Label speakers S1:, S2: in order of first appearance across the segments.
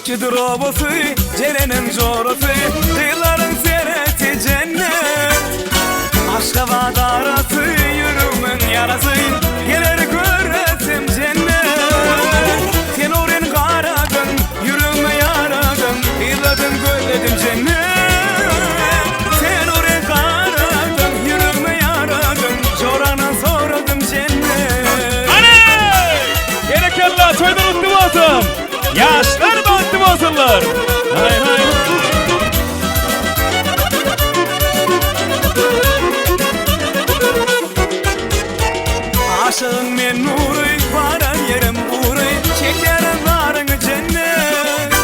S1: Akçıdır obası, cerenin jorası, kıyıların sereti cennet. Aşka vada arası, yürümün yarası, gelir göresim cennet. Sen oren karadın, yürüme yaradın, yılladım gözledim cennet. Sen oren karadın, yürüme yaradın, jorana soradım cennet.
S2: Aney! Gerekenler toydan utlu olsun. Yaşlar baktım olsunlar. Hay hay.
S1: Aşığın men nuru, varan yerim buru, çekerim varın cennet.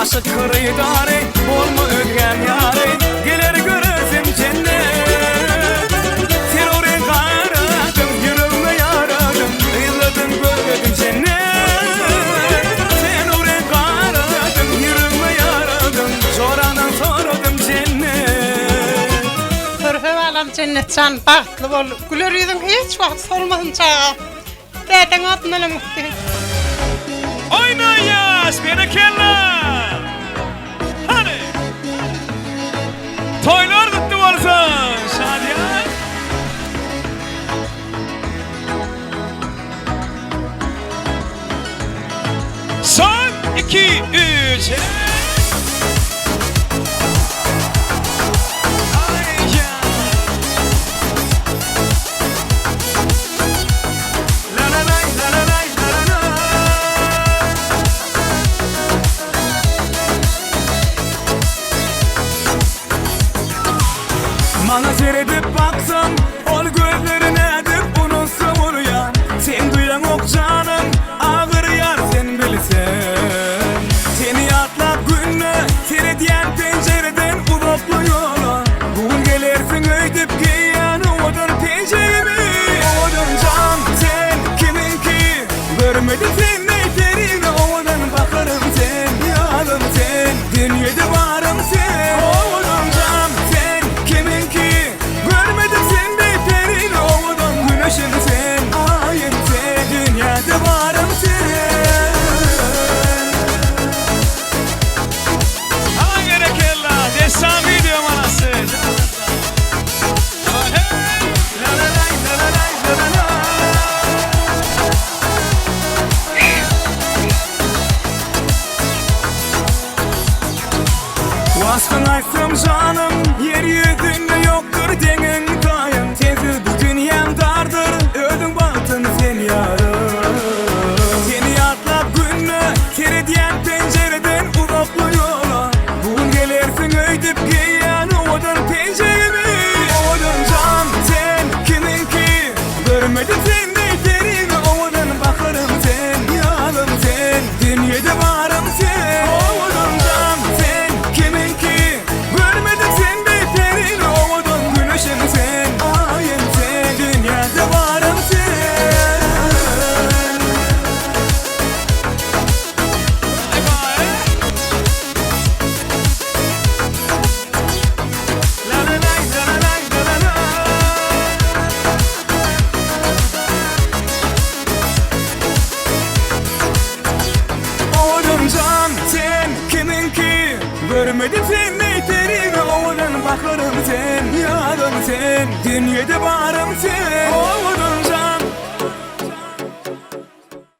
S1: Aşık kırıydari, olma ödgen yari, gelir göresim cennet. Sen oren karadın, yürüme yaradın, yılladım gözledim cennet. Sen oren karadın, yürüme yaradın, soradan soradım cennet.
S3: Körfe alam cennetcan bahtlı bol. Güler yüzün hiç vakt solmasın çağa. Deden atmalı muhtemel.
S2: Oyna yaş gerekenler. Hani? Toylar kutlu olsun. Şadiye. Son 2, 3.
S1: Bana seyredip baksam, ol gözlerine edip unutsam unuyan. Sen duyan ok canım, ağır yar sen bilsen. Seni atlap günle, seyrediyen pencereden uzaklı yola. Bugün gelirsin öydüp giyen odan penceremi. Odan can sen kimin ki, görmedim sen neyterini. Odan bakarım sen, yanım sen, dünyada varım sen. Odan can sen kimin ki, görmedim sen neyterini. Odan güneşim sen, ayım sen, dünyada varım sen.
S2: Ha gerekenler. Destan video manası. Hey!
S1: La la lay, la la lay, la la la. Vasfın açtım canım, yeryüzünde yoktur denin tayım. Tezi bu dünyam dardır, öldün baktın sen yarım. Seni atlap günle, seyrediyen pencereden uzaklı yola. Bugün gelirsin öydüp giyen odan penceremi. Odan can sen kimin ki, görmedim sen neyterini. Odan bakarım sen, yanım sen, dünyada varım sen. Odan can sen kimin ki, görmedim sen neyterini. Odan güneşim sen, ayım sen, dünyada varım sen.
S2: Bye bye.
S1: La la lay, la la lay, la la la. Oğlum can sen kimin ki, görmedim sen neyterini. Oğlum bakarım sen, yanım sen, dünyada varım sen. Oğlum